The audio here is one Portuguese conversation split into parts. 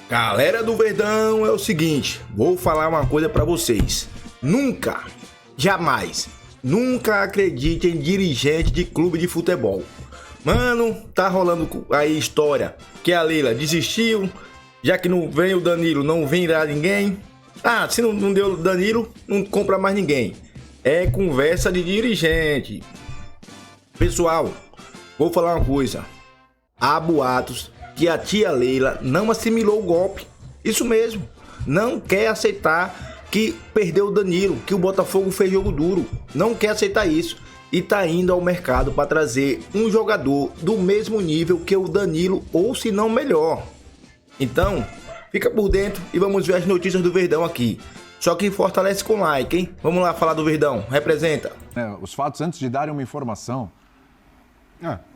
Galera do Verdão, é o seguinte, vou falar uma coisa pra vocês. Nunca, jamais, nunca acredite em dirigente de clube de futebol. Mano, tá rolando aí história que a Leila desistiu, já que não vem o Danilo, não virá ninguém. Ah, se não deu o Danilo, não compra mais ninguém. É conversa de dirigente. Pessoal, vou falar uma coisa. Há boatos que a tia Leila não assimilou o golpe. Isso mesmo. Não quer aceitar que perdeu o Danilo, que o Botafogo fez jogo duro. Não quer aceitar isso. E tá indo ao mercado para trazer um jogador do mesmo nível que o Danilo, ou se não melhor. Então, fica por dentro e vamos ver as notícias do Verdão aqui. Só que fortalece com like, hein? Vamos lá falar do Verdão. Representa. Os fatos antes de darem uma informação.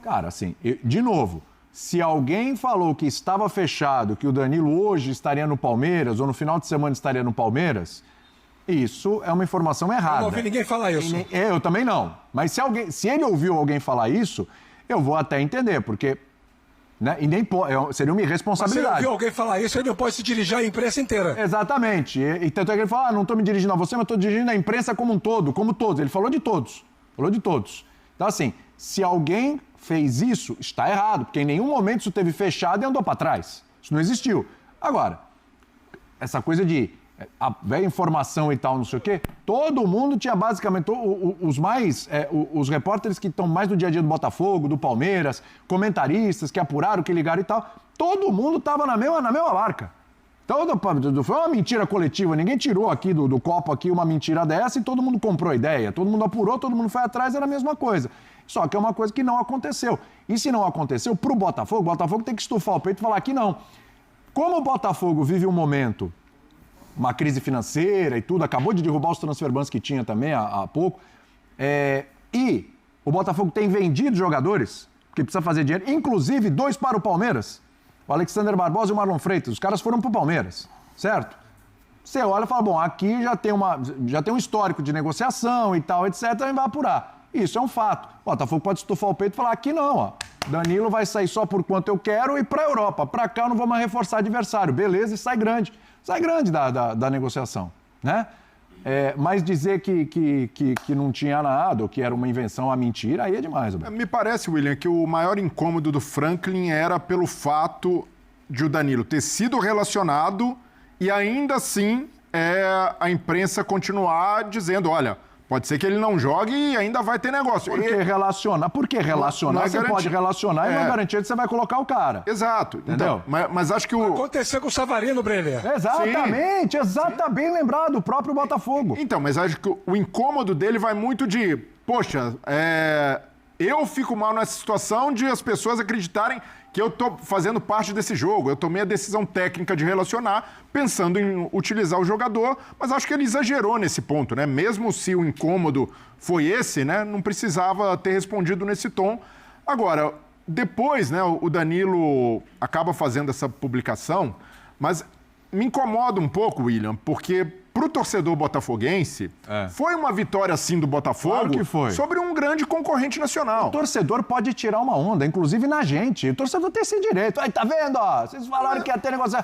Cara, assim, de novo, se alguém falou que estava fechado, que o Danilo hoje estaria no Palmeiras ou no final de semana estaria no Palmeiras, isso é uma informação errada. Eu não ouvi ninguém falar isso. Eu também não. Mas se ele ouviu alguém falar isso, eu vou até entender, porque... Né? E nem seria uma irresponsabilidade. Mas se ouviu alguém falar isso, ele não pode se dirigir à imprensa inteira. Exatamente. E tanto é que ele fala, não estou me dirigindo a você, mas estou dirigindo a imprensa como um todo, como todos. Ele falou de todos. Falou de todos. Então, assim, se alguém fez isso, está errado, porque em nenhum momento isso teve fechado e andou para trás. Isso não existiu. Agora, essa coisa de a velha informação e tal, não sei o quê, todo mundo tinha basicamente, os repórteres que estão mais no dia a dia do Botafogo, do Palmeiras, comentaristas que apuraram, que ligaram e tal, todo mundo estava na mesma barca. Então, foi uma mentira coletiva, ninguém tirou aqui do copo aqui uma mentira dessa e todo mundo comprou a ideia, todo mundo apurou, todo mundo foi atrás, era a mesma coisa. Só que é uma coisa que não aconteceu. E se não aconteceu, pro Botafogo, o Botafogo tem que estufar o peito e falar que não. Como o Botafogo vive um momento, uma crise financeira e tudo, acabou de derrubar os transfer bans que tinha também há pouco, e o Botafogo tem vendido jogadores, que precisa fazer dinheiro, inclusive 2 para o Palmeiras, o Alexander Barbosa e o Marlon Freitas, os caras foram para o Palmeiras, certo? Você olha e fala, bom, aqui já tem um histórico de negociação e tal, etc, e vai apurar. Isso é um fato. O Botafogo pode estufar o peito e falar, aqui não, ó. Danilo vai sair só por quanto eu quero e para a Europa. Para cá eu não vou mais reforçar adversário. Beleza, e sai grande. Sai grande da negociação, né? Mas dizer que não tinha nada, ou que era uma invenção, uma mentira, aí é demais. Me parece, William, que o maior incômodo do Franklin era pelo fato de o Danilo ter sido relacionado e ainda assim a imprensa continuar dizendo, olha... Pode ser que ele não jogue e ainda vai ter negócio. Por que relacionar? Você pode relacionar e não garantir que você vai colocar o cara. Exato. Entendeu? Então, mas acho que Aconteceu com o Savarino, Brenner. Exatamente, bem lembrado, o próprio Botafogo. Então, mas acho que o incômodo dele vai muito de... Poxa, eu fico mal nessa situação de as pessoas acreditarem que eu tô fazendo parte desse jogo. Eu tomei a decisão técnica de relacionar, pensando em utilizar o jogador, mas acho que ele exagerou nesse ponto, né? Mesmo se o incômodo foi esse, né? Não precisava ter respondido nesse tom. Agora, depois, né? O Danilo acaba fazendo essa publicação, mas me incomoda um pouco, William, porque pro torcedor botafoguense, foi uma vitória, sim, do Botafogo, claro que foi, sobre um grande concorrente nacional. O torcedor pode tirar uma onda, inclusive na gente. O torcedor tem esse direito. Aí, tá vendo, ó? Vocês falaram que ia ter negócio...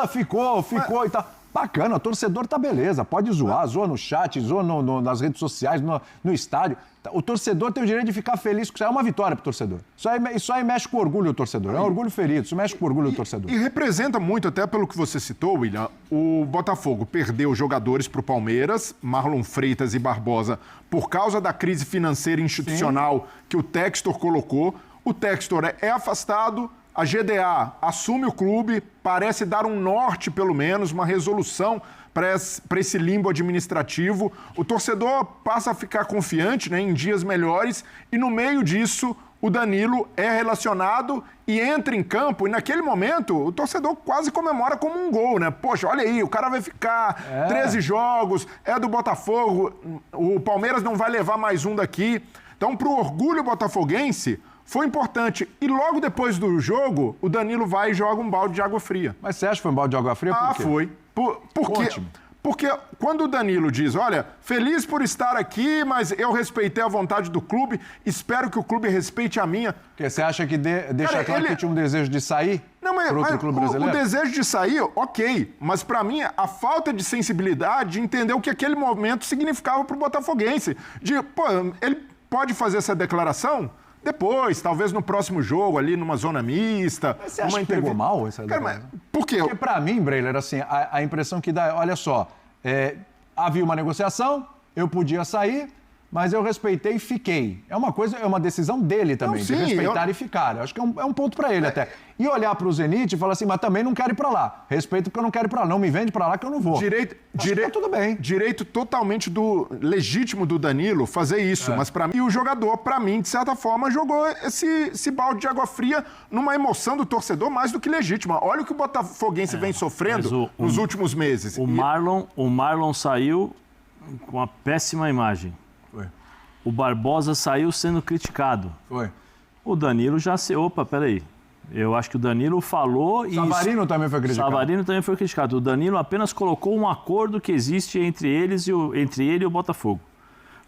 Ficou e tal. Bacana, o torcedor tá beleza, pode zoar, zoa no chat, zoa nas redes sociais, no estádio. O torcedor tem o direito de ficar feliz, isso é uma vitória pro torcedor. Isso aí mexe com o orgulho do torcedor, é um orgulho ferido, isso mexe com o orgulho do torcedor. E representa muito, até pelo que você citou, William, o Botafogo perdeu jogadores pro Palmeiras, Marlon Freitas e Barbosa, por causa da crise financeira institucional que o Textor colocou. O Textor é afastado, a GDA assume o clube, parece dar um norte, pelo menos, uma resolução para esse limbo administrativo. O torcedor passa a ficar confiante, né, em dias melhores e, no meio disso, o Danilo é relacionado e entra em campo. E, naquele momento, o torcedor quase comemora como um gol, né? Poxa, olha aí, o cara vai ficar 13 jogos, é do Botafogo, o Palmeiras não vai levar mais um daqui. Então, para o orgulho botafoguense... Foi importante. E logo depois do jogo, o Danilo vai e joga um balde de água fria. Mas você acha que foi um balde de água fria? Por quê? Foi. Por quê? Porque quando o Danilo diz, olha, feliz por estar aqui, mas eu respeitei a vontade do clube, espero que o clube respeite a minha. Porque você acha que deixa Cara, claro que tinha um desejo de sair para outro clube brasileiro? O desejo de sair, ok. Mas pra mim, a falta de sensibilidade de entender o que aquele momento significava pro botafoguense. Ele pode fazer essa declaração depois, talvez no próximo jogo, ali numa zona mista. Mas você acha que pegou mal essa declaração? Por quê? Porque pra mim, Breiler, assim, a impressão que dá, olha só, havia uma negociação, eu podia sair, mas eu respeitei e fiquei. É uma decisão dele também, de respeitar e ficar. Eu acho que é um ponto pra ele até. E olhar pro Zenit e falar assim, mas também não quero ir pra lá. Respeito porque eu não quero ir pra lá. Não me vende pra lá que eu não vou. Tá tudo bem. Direito totalmente legítimo do Danilo fazer isso. Mas para mim, e o jogador, pra mim, de certa forma, jogou esse balde de água fria numa emoção do torcedor mais do que legítima. Olha o que o botafoguense vem sofrendo nos últimos meses. O Marlon saiu com uma péssima imagem. Foi. O Barbosa saiu sendo criticado. Foi. O Danilo já se... Opa, peraí. Eu acho que o Danilo falou e... Savarino também foi criticado. Savarino também foi criticado. O Danilo apenas colocou um acordo que existe entre eles entre ele e o Botafogo.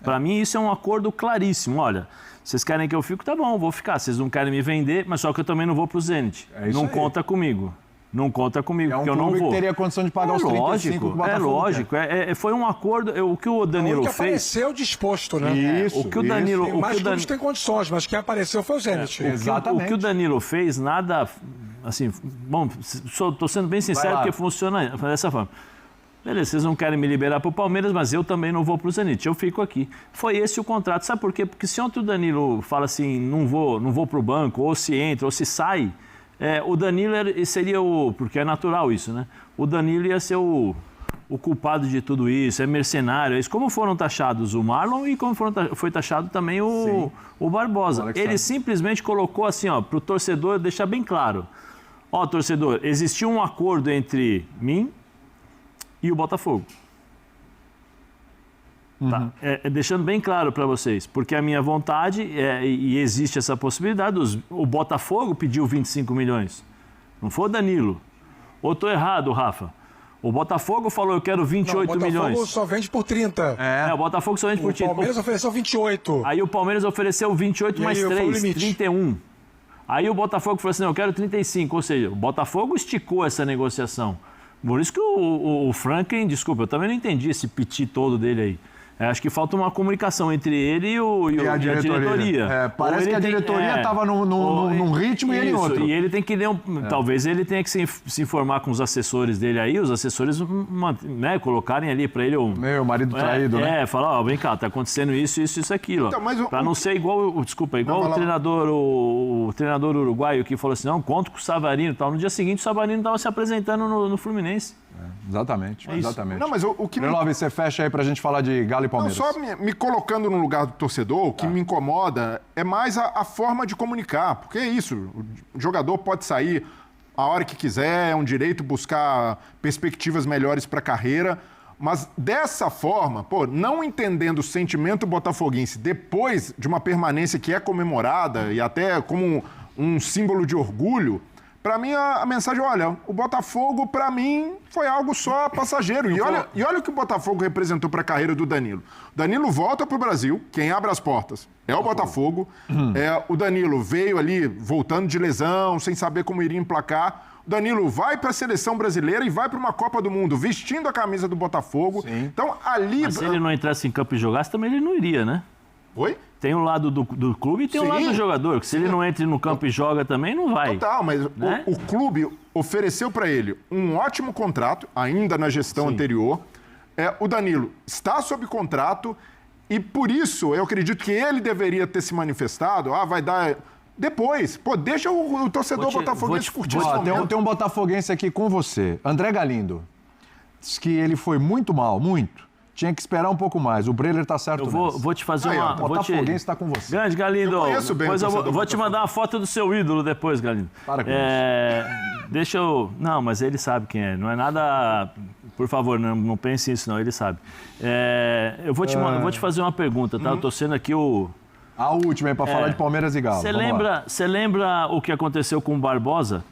Para mim, isso é um acordo claríssimo. Olha, vocês querem que eu fique? Tá bom, vou ficar. Vocês não querem me vender, mas só que eu também não vou pro Zenit. Não conta comigo. Não conta comigo, porque eu não vou. Que teria condição de pagar os 35 que o Botafogo É lógico, foi um acordo. O que o Danilo fez... apareceu disposto, né? Isso, o que o Danilo... Tem mais clubes têm condições, mas quem apareceu foi o Zenit. Exatamente. O que o Danilo fez, nada... Assim, bom, estou sendo bem sincero, porque funciona dessa forma. Beleza, vocês não querem me liberar para o Palmeiras, mas eu também não vou para o Zenit, eu fico aqui. Foi esse o contrato. Sabe por quê? Porque se ontem o Danilo fala assim, não vou para o banco, ou se entra, ou se sai... o Danilo seria porque é natural isso, né? O Danilo ia ser o culpado de tudo isso, é mercenário, é isso. Como foram taxados o Marlon e como foi taxado também o Barbosa. Ele simplesmente colocou assim, para o torcedor deixar bem claro. Ó, torcedor, existiu um acordo entre mim e o Botafogo. Tá? Deixando bem claro para vocês, porque a minha vontade, e existe essa possibilidade, o Botafogo pediu 25 milhões, não foi o Danilo. Ou estou errado, Rafa? O Botafogo falou, eu quero 28 milhões. O Botafogo só vende por 30. O Botafogo só vende por 30. O Palmeiras ofereceu 28. Aí o Palmeiras ofereceu 28 mais 3, 31. Aí o Botafogo falou assim, não, eu quero 35, ou seja, o Botafogo esticou essa negociação. Por isso que o Franklin, desculpa, eu também não entendi esse piti todo dele aí. Acho que falta uma comunicação entre ele e a diretoria. Parece que a diretoria estava num ritmo e ele em outro. E ele tem que ler talvez ele tenha que se informar com os assessores dele aí, os assessores colocarem ali para ele Meu marido traído, né? Falar, vem cá, tá acontecendo isso, aquilo. Então, para não ser igual o treinador uruguaio que falou assim, não, conto com o Savarino e tal. No dia seguinte o Savarino estava se apresentando no Fluminense. Exatamente. Não, mas o que Love, você fecha aí pra gente falar de Galo e Palmeiras. Não, só me colocando no lugar do torcedor, o que me incomoda é mais a forma de comunicar. Porque é isso, o jogador pode sair a hora que quiser, é um direito buscar perspectivas melhores para a carreira, mas dessa forma, não entendendo o sentimento botafoguense depois de uma permanência que é comemorada e até como um símbolo de orgulho, para mim, a mensagem, olha, o Botafogo, para mim, foi algo só passageiro. E olha o que o Botafogo representou para a carreira do Danilo. O Danilo volta para o Brasil, quem abre as portas é o Botafogo. O Danilo veio ali, voltando de lesão, sem saber como iria emplacar. O Danilo vai para a seleção brasileira e vai para uma Copa do Mundo, vestindo a camisa do Botafogo. Sim. Então, ali... Mas se ele não entrasse em campo e jogasse, também ele não iria, né? Oi? Tem o lado do clube e tem o lado do jogador. Que se ele não entra no campo e joga também, não vai. Total, mas né? o clube ofereceu para ele um ótimo contrato, ainda na gestão anterior. O Danilo está sob contrato e, por isso, eu acredito que ele deveria ter se manifestado. Vai dar... Depois. Deixa o torcedor botafoguense curtir esse momento. Tem um botafoguense aqui com você. André Galindo. Diz que ele foi muito mal, muito. Tinha que esperar um pouco mais. O Breiler tá certo. Eu vou te fazer uma... O Botafoguense está com você. Grande, Galindo. Eu conheço bem depois eu vou te mandar uma foto do seu ídolo depois, Galindo. Para com isso. Deixa eu... Não, mas ele sabe quem é. Não é nada... Por favor, não pense nisso, não. Ele sabe. Eu vou te fazer uma pergunta, tá? Eu tô sendo aqui o... A última é para falar de Palmeiras e Galo. Você lembra o que aconteceu com o Barbosa?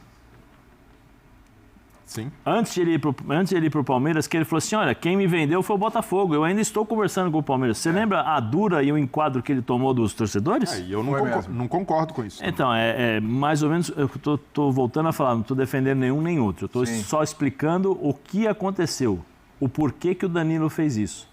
Sim. Antes de ele ir pro Palmeiras, que ele falou assim, olha, quem me vendeu foi o Botafogo. Eu ainda estou conversando com o Palmeiras. Você lembra a dura e o enquadro que ele tomou dos torcedores? E eu não concordo com isso. Então, é mais ou menos, eu tô voltando a falar, não estou defendendo nenhum nem outro. Eu estou só explicando o que aconteceu, o porquê que o Danilo fez isso.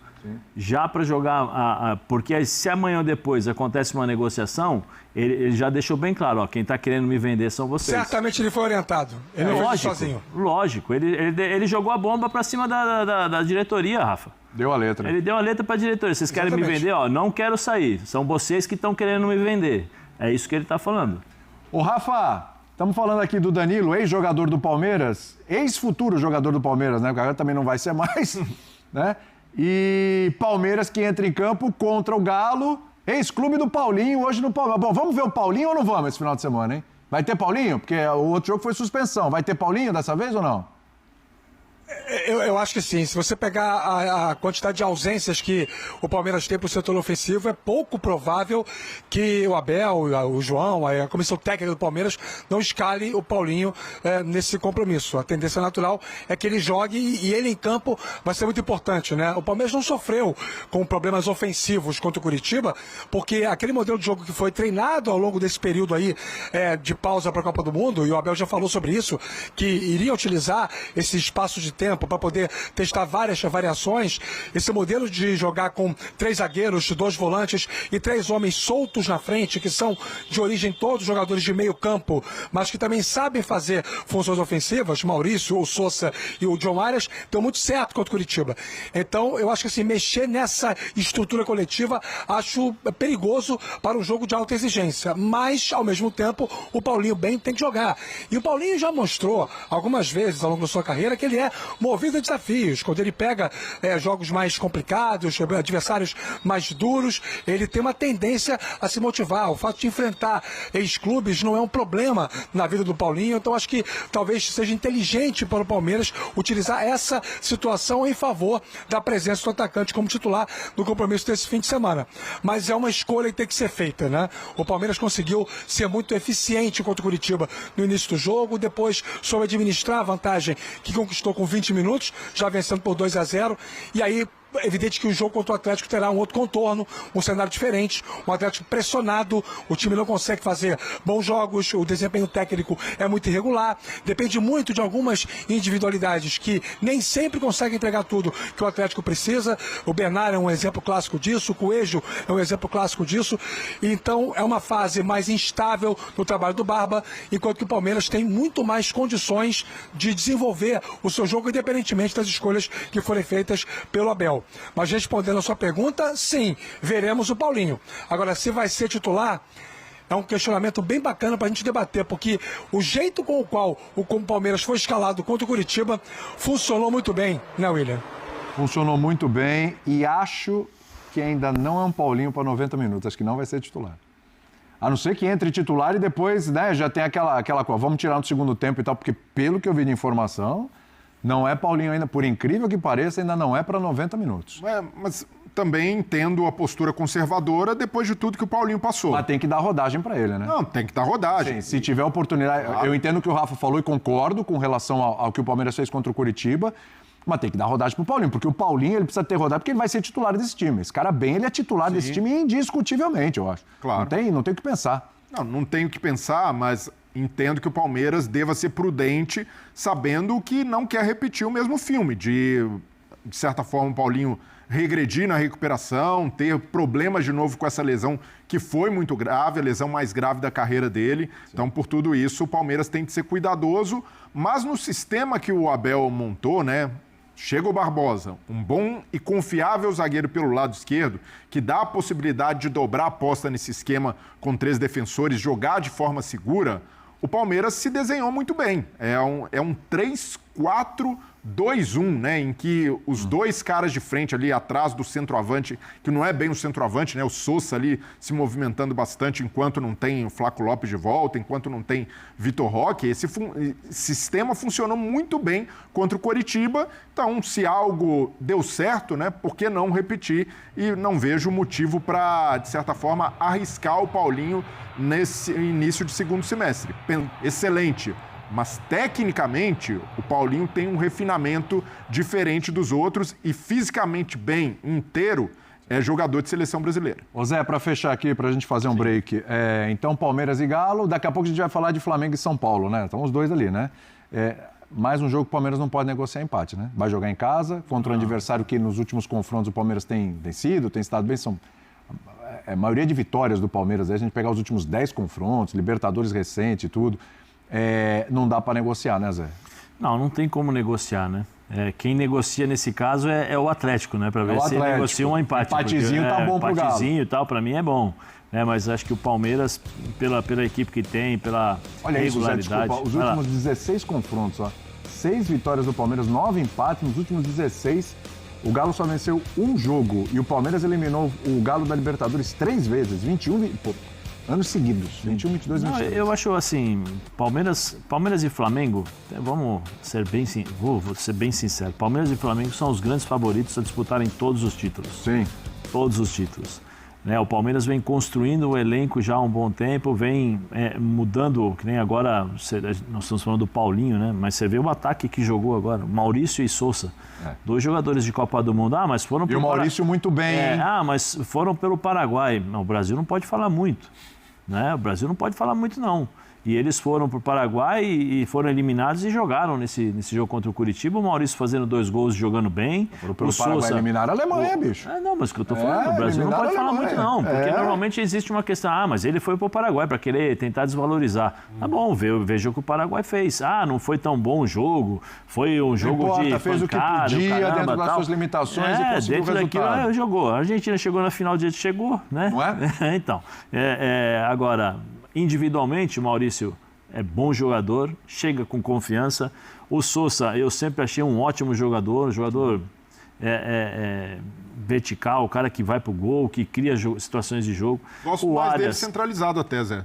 Já para jogar, porque se amanhã ou depois acontece uma negociação, ele já deixou bem claro, ó, quem está querendo me vender são vocês. Certamente ele foi orientado. Ele não fez sozinho. Lógico. Ele jogou a bomba para cima da diretoria, Rafa. Deu a letra. Ele deu a letra para a diretoria. Vocês querem me vender? Ó, não quero sair. São vocês que estão querendo me vender. É isso que ele está falando. Ô, Rafa, estamos falando aqui do Danilo, ex-jogador do Palmeiras, ex-futuro jogador do Palmeiras, né? Porque agora também não vai ser mais, né? E Palmeiras que entra em campo contra o Galo, ex-clube do Paulinho, hoje no Palmeiras. Bom, vamos ver o Paulinho ou não vamos esse final de semana, hein? Vai ter Paulinho? Porque o outro jogo foi suspensão. Vai ter Paulinho dessa vez ou não? Eu acho que sim. Se você pegar a quantidade de ausências que o Palmeiras tem para o setor ofensivo, é pouco provável que o Abel, o João, a comissão técnica do Palmeiras não escale o Paulinho nesse compromisso. A tendência natural é que ele jogue e ele em campo vai ser muito importante, né? O Palmeiras não sofreu com problemas ofensivos contra o Curitiba, porque aquele modelo de jogo que foi treinado ao longo desse período aí de pausa para a Copa do Mundo, e o Abel já falou sobre isso, que iria utilizar esse espaço de tempo para poder testar várias variações. Esse modelo de jogar com 3 zagueiros, 2 volantes e 3 homens soltos na frente, que são de origem todos jogadores de meio campo, mas que também sabem fazer funções ofensivas, Maurício, o Sousa e o John Arias, deu muito certo contra o Curitiba. Então, eu acho que assim, mexer nessa estrutura coletiva, acho perigoso para um jogo de alta exigência. Mas, ao mesmo tempo, o Paulinho bem tem que jogar. E o Paulinho já mostrou algumas vezes ao longo da sua carreira que ele é movido a desafios. Quando ele pega jogos mais complicados, adversários mais duros, ele tem uma tendência a se motivar. O fato de enfrentar ex-clubes não é um problema na vida do Paulinho, então acho que talvez seja inteligente para o Palmeiras utilizar essa situação em favor da presença do atacante como titular no compromisso desse fim de semana. Mas é uma escolha que tem que ser feita, né? O Palmeiras conseguiu ser muito eficiente contra o Curitiba no início do jogo, depois soube administrar a vantagem que conquistou com 20 minutos, já vencendo por 2-0, e aí é evidente que o jogo contra o Atlético terá um outro contorno, um cenário diferente, um Atlético pressionado, o time não consegue fazer bons jogos, o desempenho técnico é muito irregular, depende muito de algumas individualidades que nem sempre conseguem entregar tudo que o Atlético precisa. O Bernard é um exemplo clássico disso, o Coelho é um exemplo clássico disso, então é uma fase mais instável no trabalho do Barba, enquanto que o Palmeiras tem muito mais condições de desenvolver o seu jogo independentemente das escolhas que forem feitas pelo Abel. Mas respondendo a sua pergunta, sim, veremos o Paulinho. Agora, se vai ser titular, é um questionamento bem bacana para a gente debater, porque o jeito com o qual o Palmeiras foi escalado contra o Curitiba funcionou muito bem, né, William? Funcionou muito bem e acho que ainda não é um Paulinho para 90 minutos. Acho que não vai ser titular. A não ser que entre titular e depois, né, já tem aquela coisa, vamos tirar no segundo tempo e tal, porque pelo que eu vi de informação, não é Paulinho ainda, por incrível que pareça, ainda não é para 90 minutos. Mas também entendo a postura conservadora depois de tudo que o Paulinho passou. Mas tem que dar rodagem para ele, né? Não, tem que dar rodagem. Sim, se tiver oportunidade. Claro. Eu entendo o que o Rafa falou e concordo com relação ao que o Palmeiras fez contra o Curitiba, mas tem que dar rodagem pro Paulinho, porque o Paulinho ele precisa ter rodagem porque ele vai ser titular desse time. Esse cara bem, ele é titular desse time indiscutivelmente, eu acho. Claro. Não tem o que pensar. Não tenho o que pensar, mas entendo que o Palmeiras deva ser prudente, sabendo que não quer repetir o mesmo filme, de certa forma, o Paulinho regredir na recuperação, ter problemas de novo com essa lesão que foi muito grave, a lesão mais grave da carreira dele. Sim. Então, por tudo isso, o Palmeiras tem que ser cuidadoso, mas no sistema que o Abel montou, né? Chega o Barbosa, um bom e confiável zagueiro pelo lado esquerdo, que dá a possibilidade de dobrar a aposta nesse esquema com 3 defensores, jogar de forma segura. O Palmeiras se desenhou muito bem. É um 3-4-2-1, né? Em que os 2 caras de frente ali atrás do centroavante, que não é bem o centroavante, né? O Sousa ali se movimentando bastante enquanto não tem o Flaco Lopes de volta, enquanto não tem Vitor Roque. Esse sistema funcionou muito bem contra o Coritiba. Então, se algo deu certo, né? Por que não repetir? E não vejo motivo para, de certa forma, arriscar o Paulinho nesse início de segundo semestre. Excelente. Mas, tecnicamente, o Paulinho tem um refinamento diferente dos outros e, fisicamente bem, inteiro, é jogador de seleção brasileira. Ô Zé, para fechar aqui, para a gente fazer um break. Então, Palmeiras e Galo. Daqui a pouco a gente vai falar de Flamengo e São Paulo, né? Estão os dois ali, né? Mais um jogo que o Palmeiras não pode negociar empate, né? Vai jogar em casa contra um adversário que nos últimos confrontos o Palmeiras tem estado bem. São a maioria de vitórias do Palmeiras. A gente pegar os últimos 10 confrontos, Libertadores recente e tudo. Não dá para negociar, né, Zé? Não tem como negociar, né? Quem negocia nesse caso é o Atlético, né? Para ver se negocia um empate. Empatezinho tá bom pro Galo. Empatezinho e tal, para mim é bom. Mas acho que o Palmeiras, pela equipe que tem, pela regularidade... Isso, Zé, desculpa, os últimos 16 confrontos, ó, 6 vitórias do Palmeiras, 9 empates, nos últimos 16... O Galo só venceu um jogo e o Palmeiras eliminou o Galo da Libertadores 3 vezes, 21 anos seguidos, 21, 22, 23. Eu acho assim, Palmeiras e Flamengo, vou ser bem sincero, Palmeiras e Flamengo são os grandes favoritos a disputarem todos os títulos. Sim. Todos os títulos. O Palmeiras vem construindo o elenco já há um bom tempo, vem mudando, que nem agora, nós estamos falando do Paulinho, né? Mas você vê o ataque que jogou agora, Maurício e Sousa, 2 jogadores de Copa do Mundo. Mas foram E o Maurício muito bem, hein? Mas foram pelo Paraguai. Não, o Brasil não pode falar muito, né? O Brasil não pode falar muito, não. E eles foram para o Paraguai e foram eliminados e jogaram nesse jogo contra o Curitiba. O Maurício fazendo 2 gols e jogando bem. Foram pelo Paraguai eliminaram a Alemanha, bicho. Mas o que eu tô falando, o Brasil não pode falar muito, não. Porque normalmente existe uma questão, mas ele foi para o Paraguai para querer tentar desvalorizar. Tá bom, veja o que o Paraguai fez. Não foi tão bom o jogo. Foi um jogo de pancada, fez o que podia, dentro das suas limitações e conseguiu o resultado. Daquilo, jogou. A Argentina chegou na final, chegou, né? Não é? Então, agora... Individualmente, o Maurício é bom jogador, chega com confiança. O Sousa, eu sempre achei um ótimo jogador vertical, o cara que vai pro gol, que cria situações de jogo. Gosto mais dele centralizado até, Zé.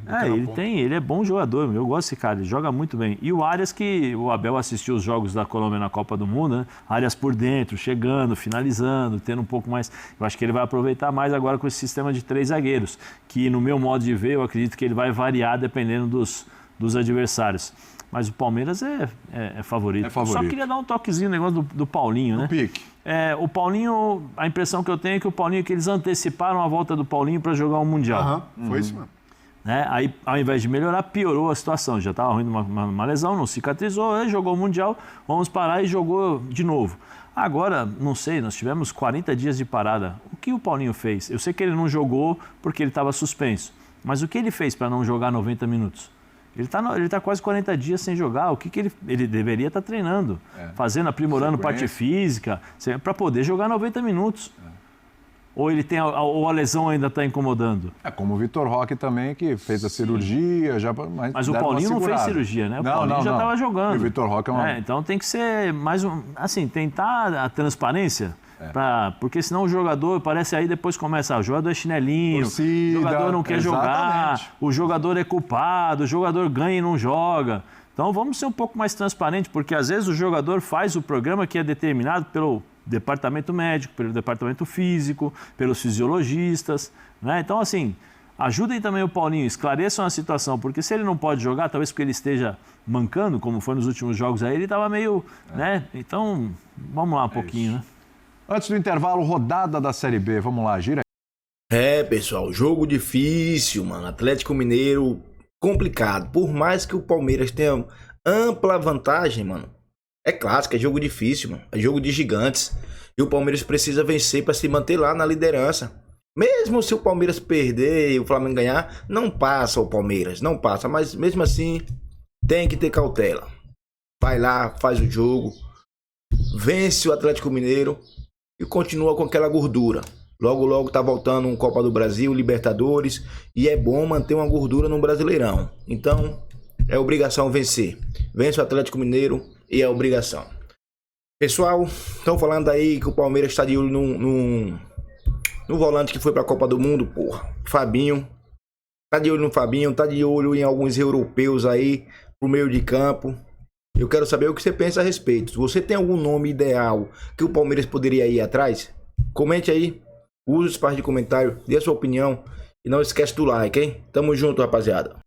Ele é bom jogador, eu gosto desse cara, ele joga muito bem. E o Arias, que o Abel assistiu os jogos da Colômbia na Copa do Mundo, né? Arias por dentro, chegando, finalizando, tendo um pouco mais... Eu acho que ele vai aproveitar mais agora com esse sistema de 3 zagueiros, que no meu modo de ver, eu acredito que ele vai variar dependendo dos adversários. Mas o Palmeiras é favorito. Só queria dar um toquezinho no negócio do Paulinho, né? Pique. O Paulinho, a impressão que eu tenho é que o Paulinho, que eles anteciparam a volta do Paulinho para jogar o Mundial. Foi isso mesmo. Aí, ao invés de melhorar, piorou a situação. Já estava ruim uma lesão, não cicatrizou, aí jogou o Mundial, vamos parar e jogou de novo. Agora, não sei, nós tivemos 40 dias de parada. O que o Paulinho fez? Eu sei que ele não jogou porque ele estava suspenso, mas o que ele fez para não jogar 90 minutos? Ele tá quase 40 dias sem jogar. O que ele deveria estar treinando? Aprimorando parte física, para poder jogar 90 minutos. Ou a lesão ainda está incomodando? Como o Vitor Roque também, que fez a cirurgia. Mas o Paulinho não fez cirurgia, né? O Paulinho já estava jogando. E o Vitor Roque então tem que ser mais tentar a transparência. Porque senão o jogador parece aí depois começa, o jogador é chinelinho, torcida, o jogador não quer jogar, o jogador é culpado, o jogador ganha e não joga. Então vamos ser um pouco mais transparentes, porque às vezes o jogador faz o programa que é determinado pelo departamento médico, pelo departamento físico, pelos fisiologistas, né? Então assim, ajudem também o Paulinho, esclareçam a situação, porque se ele não pode jogar, talvez porque ele esteja mancando, como foi nos últimos jogos aí, ele estava meio, né? Então vamos lá um pouquinho, né? Antes do intervalo, rodada da Série B. Vamos lá, gira aí. Pessoal, jogo difícil, mano. Atlético Mineiro, complicado. Por mais que o Palmeiras tenha ampla vantagem, mano. É clássico, é jogo difícil, mano. É jogo de gigantes. E o Palmeiras precisa vencer para se manter lá na liderança. Mesmo se o Palmeiras perder e o Flamengo ganhar, não passa o Palmeiras, não passa. Mas mesmo assim, tem que ter cautela. Vai lá, faz o jogo, vence o Atlético Mineiro e continua com aquela gordura. Logo, logo tá voltando um Copa do Brasil, Libertadores, e é bom manter uma gordura no Brasileirão. Então, é obrigação vencer. Vence o Atlético Mineiro e é obrigação. Pessoal, estão falando aí que o Palmeiras está de olho no volante que foi para a Copa do Mundo, porra. Fabinho. Tá de olho no Fabinho, tá de olho em alguns europeus aí pro meio de campo. Eu quero saber o que você pensa a respeito. Se você tem algum nome ideal que o Palmeiras poderia ir atrás, comente aí. Use o espaço de comentário, dê a sua opinião. E não esquece do like, hein? Tamo junto, rapaziada.